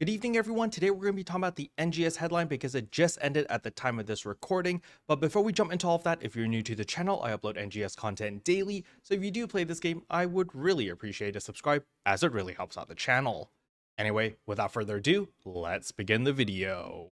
Good evening, everyone. Today we're going to be talking about the NGS headline because it just ended at the time of this recording. But before we jump into all of that, if you're new to the channel, I upload NGS content daily. So if you do play this game, I would really appreciate a subscribe as it really helps out the channel. Anyway, without further ado, let's begin the video.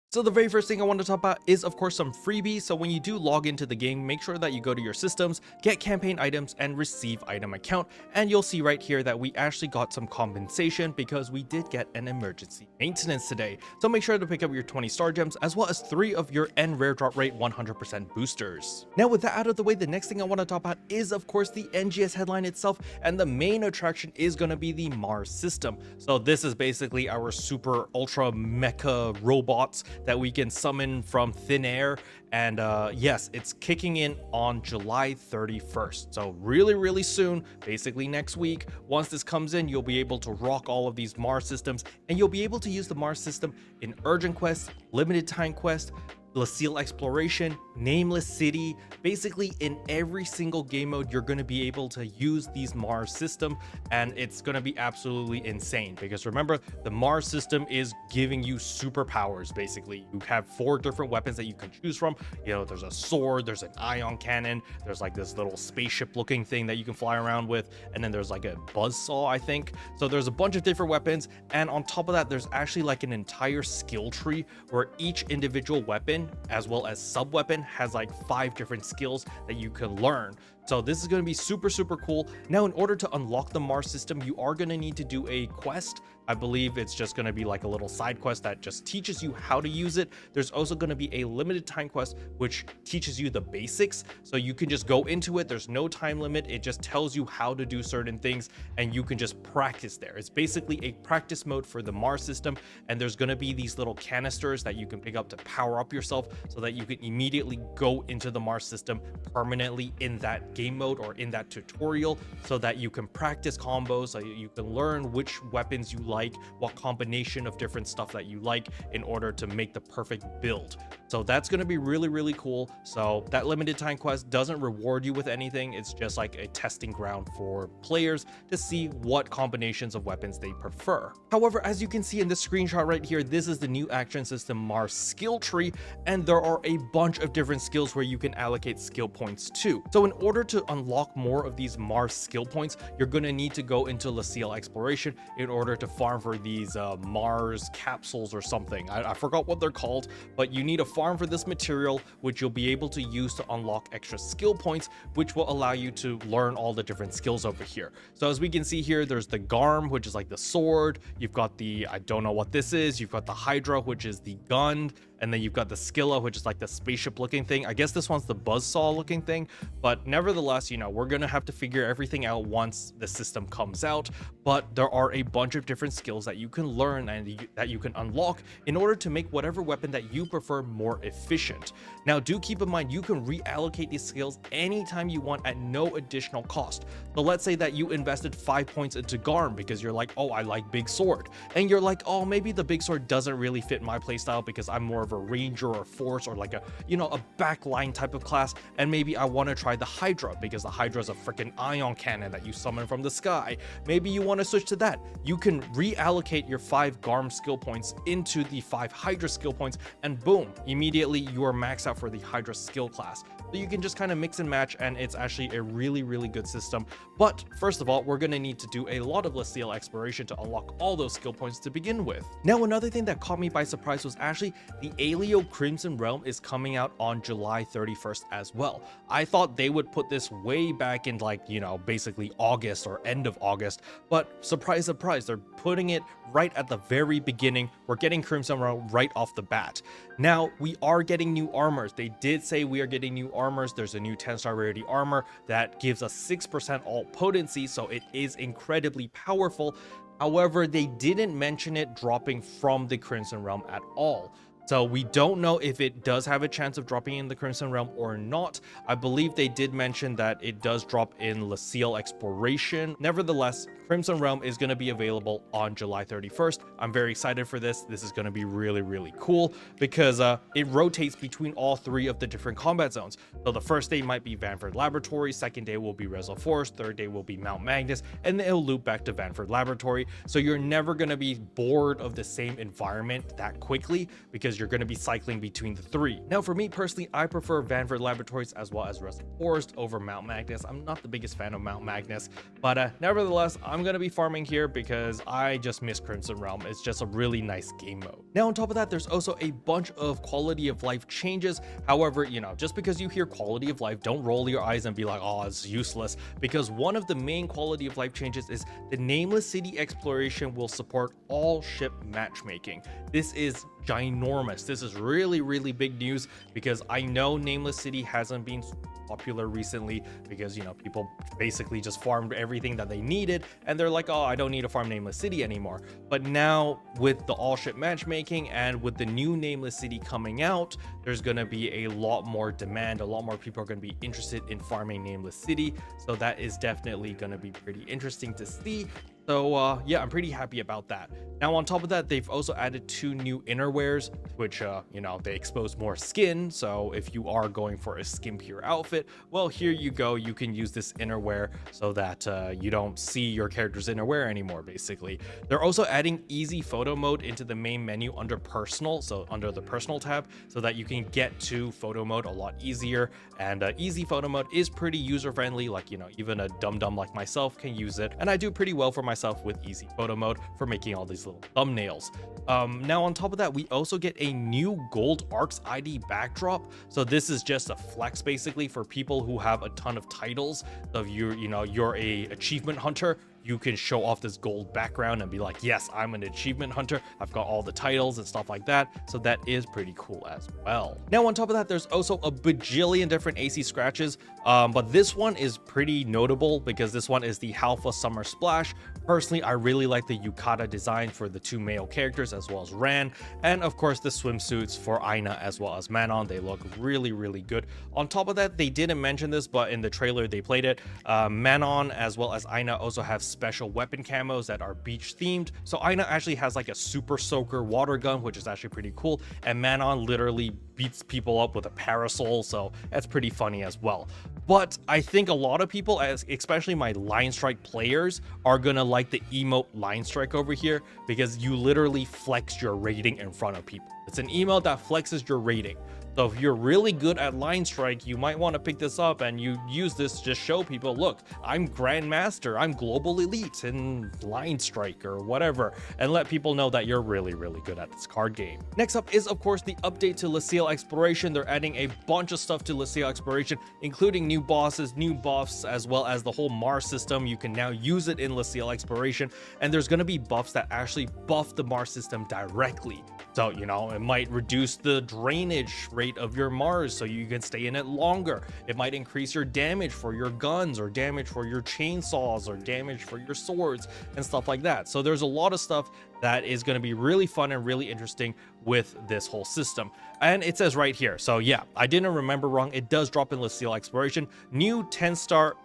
So the very first thing I want to talk about is of course some freebies. So when you do log into the game, make sure that you go to your systems, get campaign items and receive item account. And you'll see right here that we actually got some compensation because we did get an emergency maintenance today. So make sure to pick up your 20 star gems as well as 3 of your N rare drop rate 100% boosters. Now with that out of the way, the next thing I want to talk about is of course the NGS headline itself, and the main attraction is going to be the Mars system. So this is basically our super ultra mecha robots that we can summon from thin air, and yes, it's kicking in on July 31st, so really soon, basically next week. Once this comes in, you'll be able to rock all of these Mars systems, and you'll be able to use the Mars system in urgent quests, limited time quests, Leciel exploration, Nameless city. Basically in every single game mode you're going to be able to use these Mars system, and it's going to be absolutely insane because remember, the Mars system is giving you superpowers. Basically you have 4 different weapons that you can choose from. You know, there's a sword, there's an ion cannon, there's like this little spaceship looking thing that you can fly around with, and then there's like a buzzsaw, I think. So there's a bunch of different weapons, and on top of that there's actually like an entire skill tree where each individual weapon as well as sub weapon has like 5 different skills that you can learn. So this is going to be super cool. Now in order to unlock the Mars system, you are going to need to do a quest. I believe it's just going to be like a little side quest that just teaches you how to use it. There's also going to be a limited time quest which teaches you the basics, so you can just go into it. There's no time limit. It just tells you how to do certain things and you can just practice there. It's basically a practice mode for the Mars system, and there's going to be these little canisters that you can pick up to power up yourself so that you can immediately go into the Mars system permanently in that game mode or in that tutorial, so that you can practice combos, so you can learn which weapons you like, what combination of different stuff that you like in order to make the perfect build. So that's going to be really cool. So that limited time quest doesn't reward you with anything. It's just like a testing ground for players to see what combinations of weapons they prefer. However, as you can see in this screenshot right here, this is the new action system Mars skill tree, and there are a bunch of different skills where you can allocate skill points to. So in order to unlock more of these Mars skill points, you're going to need to go into Leciel exploration in order to farm for these Mars capsules or something. I forgot what they're called, but you need a farm for this material which you'll be able to use to unlock extra skill points, which will allow you to learn all the different skills over here. So as we can see here, there's the Garm, which is like the sword. You've got the, I don't know what this is. You've got the Hydra, which is the gun. And then you've got the Skilla, which is like the spaceship looking thing. I guess this one's the buzzsaw looking thing, but nevertheless, you know, we're gonna have to figure everything out once the system comes out. But there are a bunch of different skills that you can learn and that you can unlock in order to make whatever weapon that you prefer more efficient. Now do keep in mind, you can reallocate these skills anytime you want at no additional cost. So let's say that you invested 5 points into Garm because you're like, oh, I like big sword, and you're like, oh, maybe the big sword doesn't really fit my playstyle because I'm more of a ranger or force or like a, you know, a backline type of class, and maybe I want to try the Hydra because the Hydra is a freaking ion cannon that you summon from the sky. Maybe you want to switch to that. You can reallocate your 5 Garm skill points into the 5 Hydra skill points, and boom, immediately you are maxed out for the Hydra skill class. So you can just kind of mix and match, and it's actually a really good system. But first of all, we're going to need to do a lot of Leciel exploration to unlock all those skill points to begin with. Now another thing that caught me by surprise was actually the Alio Crimson Realm is coming out on July 31st as well. I thought they would put this way back in, like, you know, basically August or end of August, but surprise they're putting it right at the very beginning. We're getting Crimson Realm right off the bat. Now we are getting new armors. They did say we are getting new armors. There's a new 10-star rarity armor that gives us 6% all potency, so it is incredibly powerful. However, they didn't mention it dropping from the Crimson Realm at all. So we don't know if it does have a chance of dropping in the Crimson Realm or not. I believe they did mention that it does drop in Leciel Exploration. Nevertheless, Crimson Realm is going to be available on July 31st. I'm very excited for this. This is going to be really, really cool because it rotates between all three of the different combat zones. So the first day might be Vanford Laboratory, second day will be Rezo Forest, third day will be Mount Magnus, and then it'll loop back to Vanford Laboratory. So you're never going to be bored of the same environment that quickly because you're going to be cycling between the three. Now, for me personally, I prefer Vanford Laboratories as well as Rezo Forest over Mount Magnus. I'm not the biggest fan of Mount Magnus, but nevertheless, I'm going to be farming here because I just miss Crimson Realm. It's just a really nice game mode. Now, on top of that, there's also a bunch of quality of life changes. However, you know, just because you hear quality of life, don't roll your eyes and be like, oh, it's useless, because one of the main quality of life changes is the Nameless City exploration will support all ship matchmaking. This is ginormous. This is really, really big news because I know Nameless City hasn't been popular recently because, you know, people basically just farmed everything that they needed and they're like, oh, I don't need to farm Nameless City anymore. But now with the all ship matchmaking and with the new Nameless City coming out, there's going to be a lot more demand. A lot more people are going to be interested in farming Nameless City. So that is definitely going to be pretty interesting to see. So yeah, I'm pretty happy about that. Now, on top of that, they've also added 2 new innerwears, which, you know, they expose more skin. So if you are going for a skimpier outfit, well, here you go. You can use this innerwear so that you don't see your character's innerwear anymore, basically. They're also adding easy photo mode into the main menu under personal. So under the personal tab, so that you can get to photo mode a lot easier. And easy photo mode is pretty user friendly. Like, you know, even a dum-dum like myself can use it. And I do pretty well for myself with easy photo mode for making all these little thumbnails. Now, on top of that, we also get a new gold Arcs ID backdrop. So this is just a flex basically for people who have a ton of titles. So if you're a achievement hunter, you can show off this gold background and be like, yes, I'm an achievement hunter. I've got all the titles and stuff like that. So that is pretty cool as well. Now, on top of that, there's also a bajillion different AC scratches. But this one is pretty notable because this one is the Halpha Summer Splash. Personally, I really like the yukata design for the 2 male characters as well as Ran. And of course, the swimsuits for Aina as well as Manon. They look really, really good. On top of that, they didn't mention this, but in the trailer, they played it. Manon as well as Aina also have special weapon camos that are beach themed. So Aina actually has like a super soaker water gun, which is actually pretty cool. And Manon literally beats people up with a parasol. So that's pretty funny as well. But I think a lot of people, especially my Line Strike players, are gonna like the emote Line Strike over here because you literally flex your rating in front of people. It's an emote that flexes your rating. So if you're really good at Line Strike, you might want to pick this up and you use this to just show people, look, I'm Grandmaster, I'm Global Elite in Line Strike or whatever, and let people know that you're really, really good at this card game. Next up is, of course, the update to Leciel Exploration. They're adding a bunch of stuff to Leciel Exploration, including new bosses, new buffs, as well as the whole Mars system. You can now use it in Leciel Exploration, and there's going to be buffs that actually buff the Mars system directly. So, you know, it might reduce the drainage rate of your Mars so you can stay in it longer. It might increase your damage for your guns or damage for your chainsaws or damage for your swords and stuff like that. So there's a lot of stuff that is going to be really fun and really interesting with this whole system. And it says right here, so yeah, I didn't remember wrong. It does drop in Leciel Exploration. New 10-star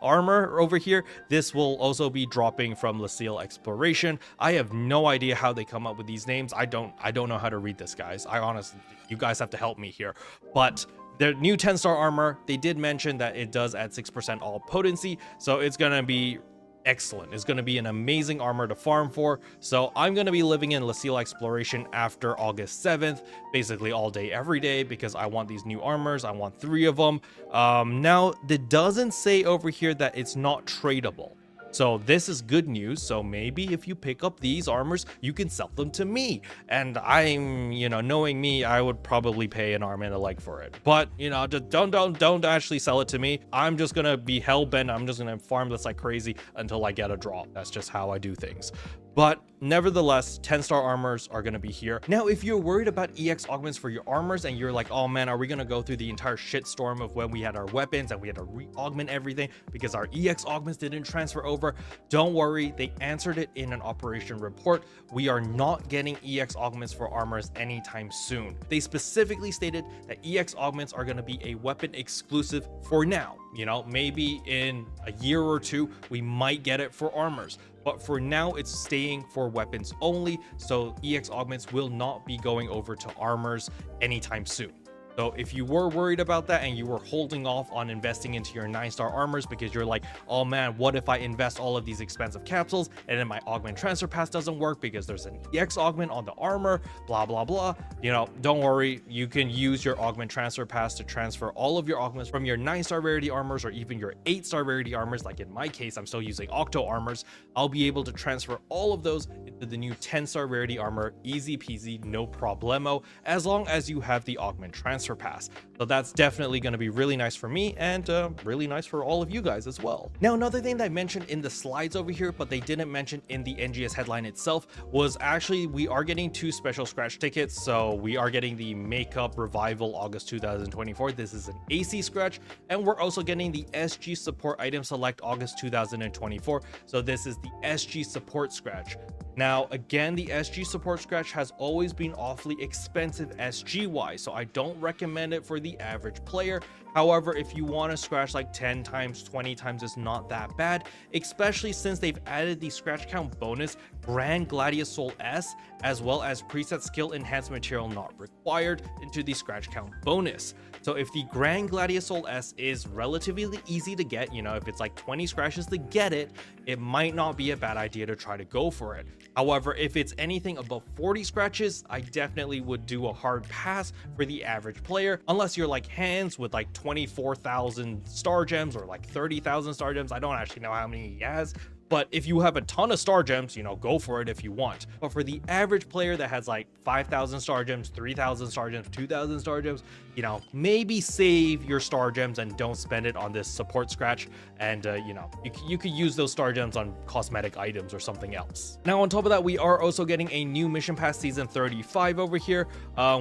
armor over here. This will also be dropping from Leciel Exploration. I have no idea how they come up with these names. I don't know how to read this, guys. I honestly, you guys have to help me here. But their new 10-star armor, they did mention that it does add 6% all potency, so it's gonna be excellent. It's going to be an amazing armor to farm for. So I'm going to be living in Leciel Exploration after August 7th, basically all day, every day, because I want these new armors. I want 3 of them. Now, it doesn't say over here that it's not tradable. So this is good news. So maybe if you pick up these armors, you can sell them to me. And I'm, you know, knowing me, I would probably pay an arm and a leg for it. But, you know, just don't actually sell it to me. I'm just going to be hell-bent. I'm just going to farm this like crazy until I get a drop. That's just how I do things. But nevertheless, 10-star armors are going to be here. Now, if you're worried about EX augments for your armors and you're like, oh man, are we going to go through the entire shitstorm of when we had our weapons and we had to re-augment everything because our EX augments didn't transfer over? Don't worry, they answered it in an operation report. We are not getting EX augments for armors anytime soon. They specifically stated that EX augments are going to be a weapon exclusive for now. You know, maybe in a year or two, we might get it for armors. But for now, it's staying for weapons only. So EX augments will not be going over to armors anytime soon. So if you were worried about that and you were holding off on investing into your 9-star armors because you're like, oh man, what if I invest all of these expensive capsules and then my augment transfer pass doesn't work because there's an EX augment on the armor, blah, blah, blah. You know, don't worry. You can use your augment transfer pass to transfer all of your augments from your 9-star rarity armors or even your 8-star rarity armors. Like in my case, I'm still using Octo armors. I'll be able to transfer all of those into the new 10-star rarity armor, easy peasy, no problemo, as long as you have the augment transfer pass. So that's definitely going to be really nice for me and really nice for all of you guys as well. Now, another thing that I mentioned in the slides over here, but they didn't mention in the NGS headline itself, was actually we are getting 2 special scratch tickets. So we are getting the Makeup Revival August 2024. This is an AC scratch, and we're also getting the SG Support Item Select August 2024. So this is the SG Support scratch. Now, again, the SG Support scratch has always been awfully expensive SG-wise, so I don't recommend it for the average player. However, if you want to scratch like 10 times, 20 times, it's not that bad, especially since they've added the scratch count bonus Grand Gladiosol S, as well as preset skill enhanced material not required into the scratch count bonus. So if the Grand Gladiosol S is relatively easy to get, you know, if it's like 20 scratches to get it, it might not be a bad idea to try to go for it. However, if it's anything above 40 scratches, I definitely would do a hard pass for the average player, unless you're like Hands with like 24,000 star gems or like 30,000 star gems. I don't actually know how many he has. But if you have a ton of star gems, you know, go for it if you want. But for the average player that has like 5,000 star gems, 3,000 star gems, 2,000 star gems, you know, maybe save your star gems and don't spend it on this support scratch. And, you know, you could use those star gems on cosmetic items or something else. Now, on top of that, we are also getting a new mission pass season 35 over here.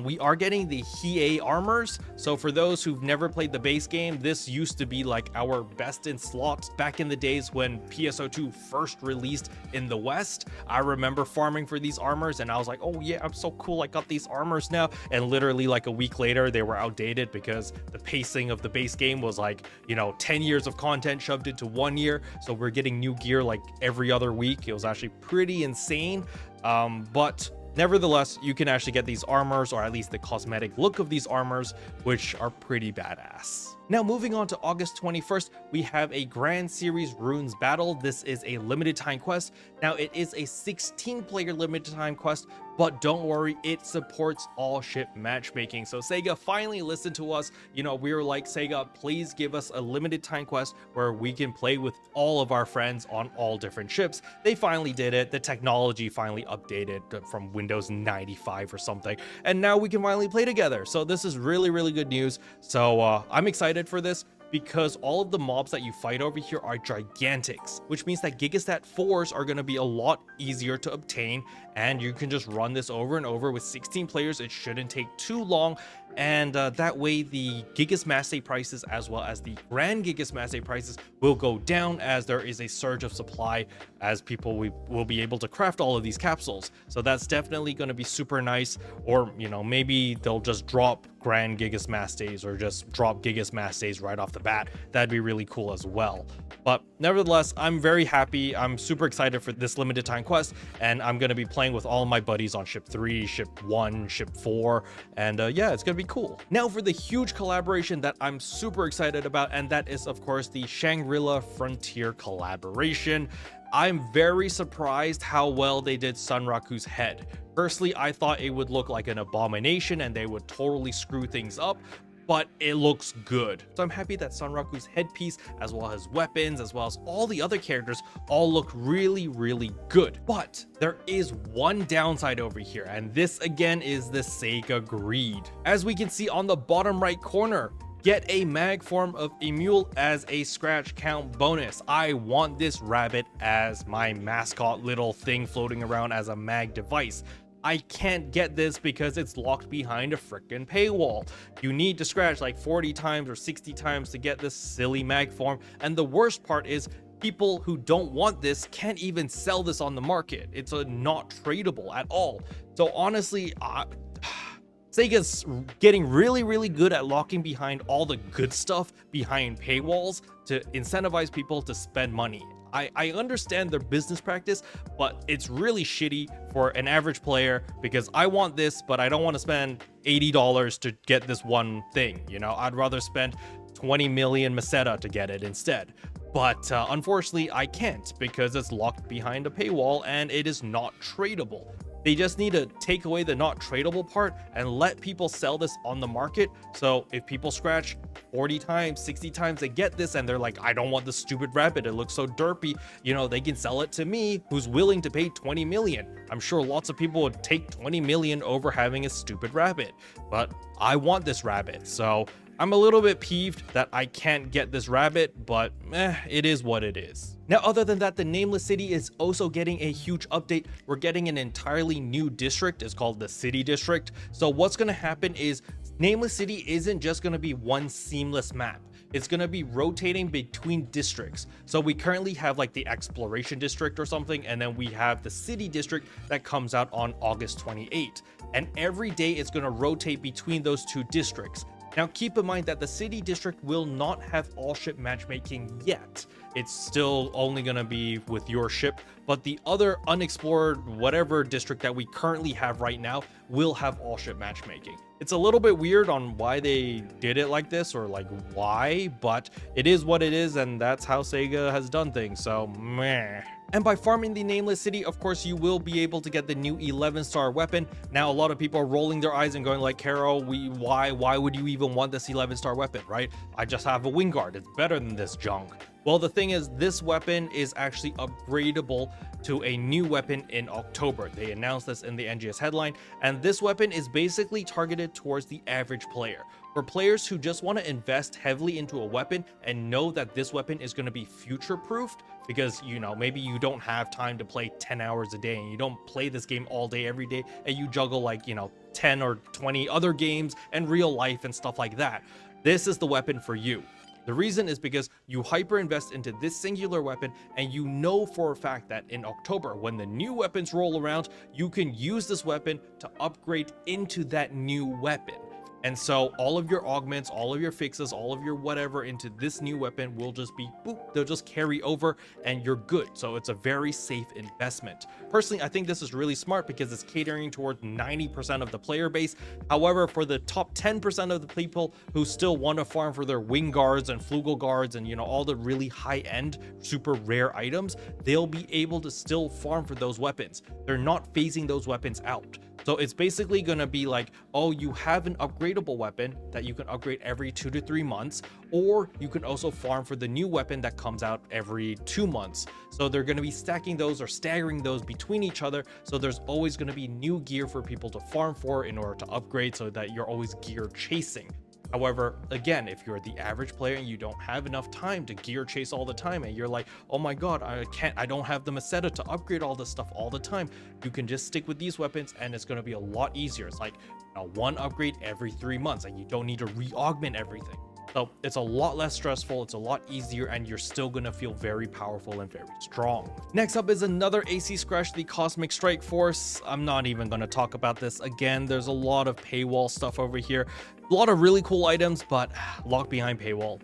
We are getting the Hiei armors. So for those who've never played the base game, this used to be like our best in slots back in the days when PSO2 first released in the West. I remember farming for these armors and I was like, oh yeah, I'm so cool, I got these armors now. And literally like a week later they were outdated because the pacing of the base game was like, you know, 10 years of content shoved into 1 year. So we're getting new gear like every other week. It was actually pretty insane. But nevertheless, you can actually get these armors, or at least the cosmetic look of these armors, which are pretty badass. Now, moving on to August 21st, we have a Grand Series Runes Battle. This is a limited time quest. Now, it is a 16-player limited time quest, but don't worry, it supports all ship matchmaking. So Sega finally listened to us. You know, we were like, Sega, please give us a limited time quest where we can play with all of our friends on all different ships. They finally did it. The technology finally updated from Windows 95 or something, and now we can finally play together. So this is really, really good news. So I'm excited for this because all of the mobs that you fight over here are gigantics, which means that Gigastat 4s are going to be a lot easier to obtain, and you can just run this over and over. With 16 players, it shouldn't take too long, and that way the Gigas Mass Day prices as well as the Grand Gigas Mass Day prices will go down as there is a surge of supply as people will be able to craft all of these capsules. So that's definitely going to be super nice. Or, you know, maybe they'll just drop Grand Gigas Mass Days or just drop Gigas Mass Days right off the bat. That'd be really cool as well. But nevertheless, I'm very happy. I'm super excited for this limited time quest, and I'm going to be playing with all my buddies on ship 3, ship 1, ship 4, and yeah, it's going to be cool. Now for the huge collaboration that I'm super excited about, and that is of course the Shangri-la Frontier collaboration. I'm very surprised how well they did Sunraku's head. Personally, I thought it would look like an abomination and they would totally screw things up, but it looks good. So I'm happy that Sunraku's headpiece, as well as weapons, as well as all the other characters, all look really, really good. But there is one downside over here, and this again is the Sega greed. As we can see on the bottom right corner, Get a mag form of a mule as a scratch count bonus. I want this rabbit as my mascot little thing floating around as a mag device. I can't get this because it's locked behind a freaking paywall. You need to scratch like 40 times or 60 times to get this silly mag form, and the worst part is people who don't want this can't even sell this on the market. It's not tradable at all. So honestly, Sega's getting really good at locking behind all the good stuff behind paywalls to incentivize people to spend money. I understand their business practice, but it's really shitty for an average player because I want this, but I don't want to spend $80 to get this one thing. You know, I'd rather spend 20 million Meseta to get it instead. But unfortunately, I can't because it's locked behind a paywall and it is not tradable. They just need to take away the not tradable part and let people sell this on the market. So if people scratch 40 times, 60 times, they get this and they're like, I don't want this stupid rabbit. It looks so derpy. You know, they can sell it to me who's willing to pay 20 million. I'm sure lots of people would take 20 million over having a stupid rabbit, but I want this rabbit. So I'm a little bit peeved that I can't get this rabbit, but it is what it is. Now, other than that, the Nameless City is also getting a huge update. We're getting an entirely new district. It's called the City District. So what's going to happen is Nameless City isn't just going to be one seamless map. It's going to be rotating between districts. So we currently have like the Exploration District or something, and then we have the City District that comes out on August 28th. And every day it's going to rotate between those two districts. Now keep in mind that the City District will not have all ship matchmaking yet. It's still only going to be with your ship, but the other unexplored whatever district that we currently have right now will have all ship matchmaking. It's a little bit weird on why they did it like this, or like why, but it is what it is, and that's how Sega has done things, so meh. And by farming the Nameless City, of course, you will be able to get the new 11-star weapon. Now, a lot of people are rolling their eyes and going like, Karo, why would you even want this 11-star weapon, right? I just have a wing guard. It's better than this junk. Well, the thing is, this weapon is actually upgradable to a new weapon in October. They announced this in the NGS headline, and this weapon is basically targeted towards the average player. For players who just want to invest heavily into a weapon and know that this weapon is going to be future-proofed, because, you know, maybe you don't have time to play 10 hours a day and you don't play this game all day every day, and you juggle like, you know, 10 or 20 other games and real life and stuff like that. This is the weapon for you. The reason is because you hyper invest into this singular weapon, and you know for a fact that in October, when the new weapons roll around, you can use this weapon to upgrade into that new weapon. And so all of your augments, all of your fixes, all of your whatever into this new weapon will just be boop, they'll just carry over and you're good. So it's a very safe investment. Personally, I think this is really smart because it's catering towards 90% of the player base. However, for the top 10% of the people who still want to farm for their wing guards and flugel guards and, you know, all the really high-end, super rare items, they'll be able to still farm for those weapons. They're not phasing those weapons out. So it's basically going to be like, oh, you have an upgradable weapon that you can upgrade every 2 to 3 months, or you can also farm for the new weapon that comes out every 2 months. So they're going to be stacking those or staggering those between each other. So there's always going to be new gear for people to farm for in order to upgrade, so that you're always gear chasing. However, again, if you're the average player and you don't have enough time to gear chase all the time, and you're like, oh my god, I don't have the Meseta to upgrade all this stuff all the time, you can just stick with these weapons and it's going to be a lot easier. It's like one upgrade every 3 months, and you don't need to re-augment everything. So it's a lot less stressful, it's a lot easier, and you're still gonna feel very powerful and very strong. Next up is another AC scratch, the Cosmic Strike Force. I'm not even gonna talk about this again. There's a lot of paywall stuff over here. A lot of really cool items, but locked behind paywall.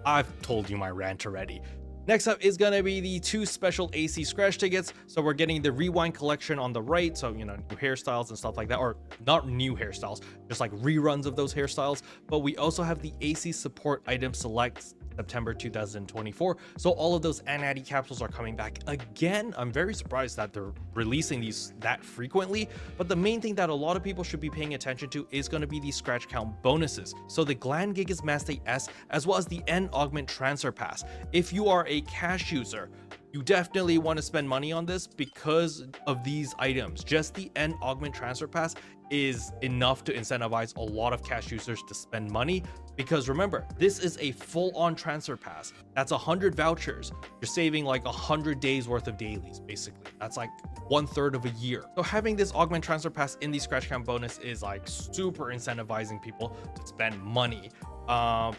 I've told you my rant already. Next up is gonna be the 2 special AC scratch tickets. So we're getting the Rewind collection on the right, so, you know, new hairstyles and stuff like that, or not new hairstyles, just like reruns of those hairstyles. But we also have the AC support item select September 2024. So all of those Anati capsules are coming back again. I'm very surprised that they're releasing these that frequently, but the main thing that a lot of people should be paying attention to is going to be the scratch count bonuses. So the Gland Gigas Master S, as well as the N Augment Transfer Pass. If you are a cash user, you definitely want to spend money on this because of these items. Just the N Augment Transfer Pass is enough to incentivize a lot of cash users to spend money. because remember, this is a full-on transfer pass. That's 100 vouchers. You're saving like 100 days worth of dailies, basically. That's like 1/3 of a year. So having this augment transfer pass in the scratch count bonus is like super incentivizing people to spend money.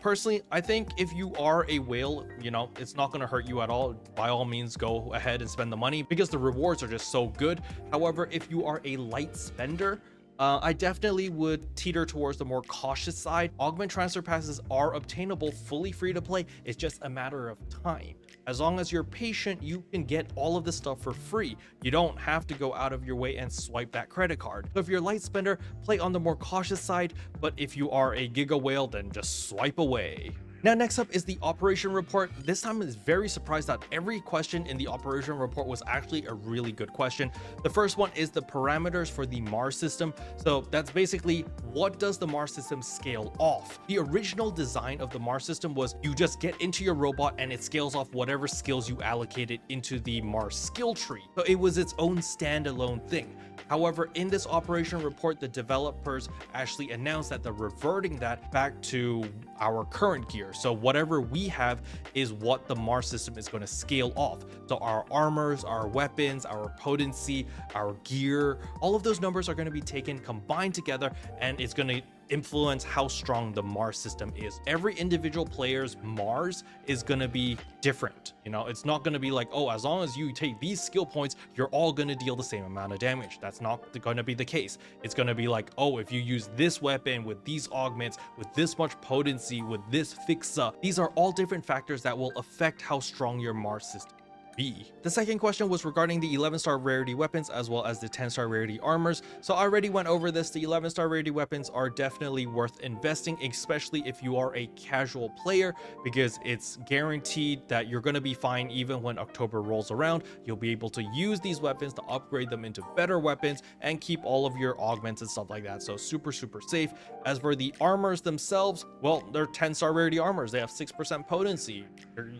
Personally, I think if you are a whale, you know, it's not going to hurt you at all. By all means, go ahead and spend the money because the rewards are just so good. However, if you are a light spender, I definitely would teeter towards the more cautious side. Augment transfer passes are obtainable fully free to play. It's just a matter of time. As long as you're patient, you can get all of this stuff for free. You don't have to go out of your way and swipe that credit card. So if you're a light spender, play on the more cautious side. But if you are a giga whale, then just swipe away. Now, next up is the operation report. This time I was very surprised that every question in the operation report was actually a really good question. The first one is the parameters for the Mars system. So that's basically, what does the Mars system scale off? The original design of the Mars system was you just get into your robot and it scales off whatever skills you allocated into the Mars skill tree. So it was its own standalone thing. However, in this operation report, the developers actually announced that they're reverting that back to our current gear. So whatever we have is what the Mars system is going to scale off. So our armors, our weapons, our potency, our gear, all of those numbers are going to be taken, combined together, and it's going to influence how strong the Mars system is. Every individual player's Mars is going to be different. You know, it's not going to be like, oh, as long as you take these skill points, you're all going to deal the same amount of damage. That's not going to be the case. It's going to be like, oh, if you use this weapon with these augments, with this much potency, with this fixa, these are all different factors that will affect how strong your Mars system be. The second question was regarding the 11-star rarity weapons as well as the 10-star rarity armors. So I already went over this. The 11-star rarity weapons are definitely worth investing, especially if you are a casual player, because it's guaranteed that you're going to be fine even when October rolls around. You'll be able to use these weapons to upgrade them into better weapons and keep all of your augments and stuff like that. So super safe. As for the armors themselves, well, they're 10-star rarity armors. They have 6% potency.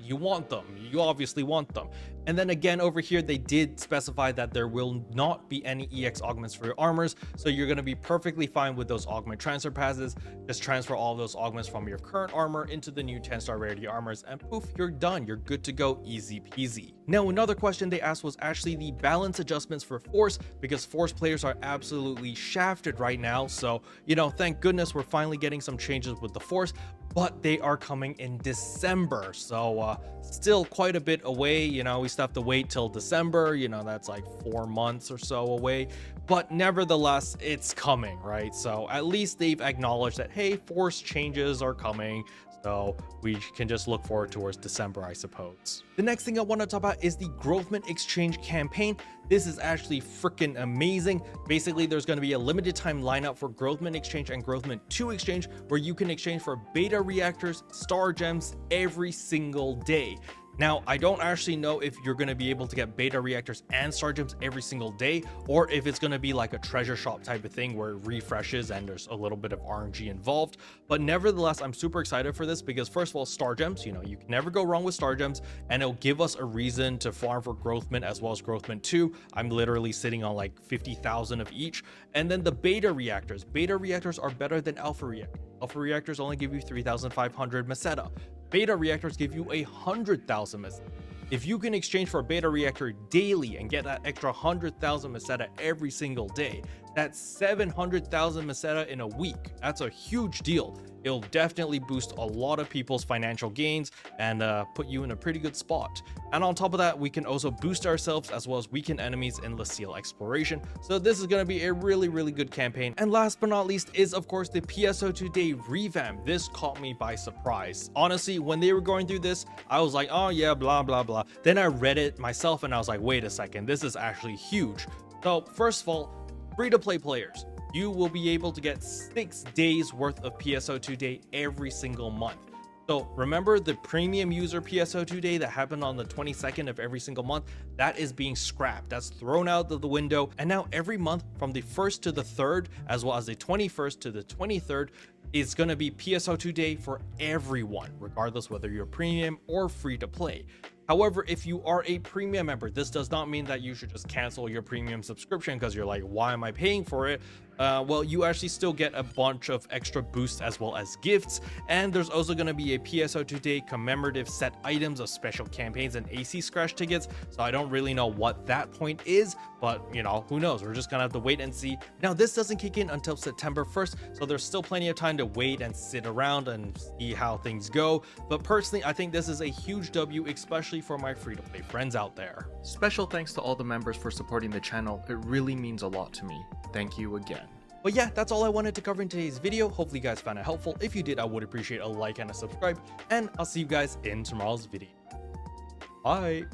You want them. You obviously want them. And then again, over here, they did specify that there will not be any EX augments for your armors. So you're going to be perfectly fine with those augment transfer passes. Just transfer all those augments from your current armor into the new 10-star rarity armors and poof, you're done. You're good to go. Easy peasy. Now, another question they asked was actually the balance adjustments for Force, because Force players are absolutely shafted right now. So, you know, thank goodness we're finally getting some changes with the Force, but they are coming in December. So still quite a bit away. You know, we still have to wait till December. You know, that's like 4 months or so away. But nevertheless, it's coming, right? So at least they've acknowledged that, hey, Force changes are coming. So we can just look forward towards December, I suppose. The next thing I want to talk about is the Growthment exchange campaign. This is actually freaking amazing. Basically, there's going to be a limited time lineup for Growthment exchange and Growthment 2 exchange, where you can exchange for beta reactors, star gems every single day. Now, I don't actually know if you're going to be able to get beta reactors and star gems every single day, or if it's going to be like a treasure shop type of thing where it refreshes and there's a little bit of RNG involved. But nevertheless, I'm super excited for this because, first of all, star gems, you know, you can never go wrong with star gems, and it'll give us a reason to farm for Growthment as well as Growthment 2. I'm literally sitting on like 50,000 of each. And then the beta reactors are better than alpha reactors. Alpha reactors only give you 3,500 meseta. Beta reactors give you 100,000 meseta. If you can exchange for a beta reactor daily and get that extra 100,000 meseta every single day, that's 700,000 meseta in a week. That's a huge deal. It'll definitely boost a lot of people's financial gains and put you in a pretty good spot. And on top of that, we can also boost ourselves as well as weaken enemies in Leciel exploration. So this is going to be a really good campaign. And last but not least is, of course, the PSO2 Day Revamp. This caught me by surprise. Honestly, when they were going through this, I was like, oh yeah, blah, blah, blah. Then I read it myself and I was like, wait a second, this is actually huge. So first of all, free-to-play players, you will be able to get 6 days worth of PSO2 Day every single month. So remember the premium user PSO2 Day that happened on the 22nd of every single month? That is being scrapped. That's thrown out of the window. And now every month from the 1st to the 3rd, as well as the 21st to the 23rd, is going to be PSO2 Day for everyone, regardless whether you're premium or free to play. However, if you are a premium member, this does not mean that you should just cancel your premium subscription because you're like, why am I paying for it? Well, you actually still get a bunch of extra boosts as well as gifts, and there's also going to be a PSO2 Day commemorative set items of special campaigns and AC scratch tickets, so I don't really know what that point is, but you know, who knows, we're just gonna have to wait and see. Now, this doesn't kick in until September 1st, so there's still plenty of time to wait and sit around and see how things go, but personally, I think this is a huge W, especially for my free-to-play friends out there. Special thanks to all the members for supporting the channel, it really means a lot to me. Thank you again. But yeah, that's all I wanted to cover in today's video. Hopefully you guys found it helpful. If you did, I would appreciate a like and a subscribe, and I'll see you guys in tomorrow's video. Bye!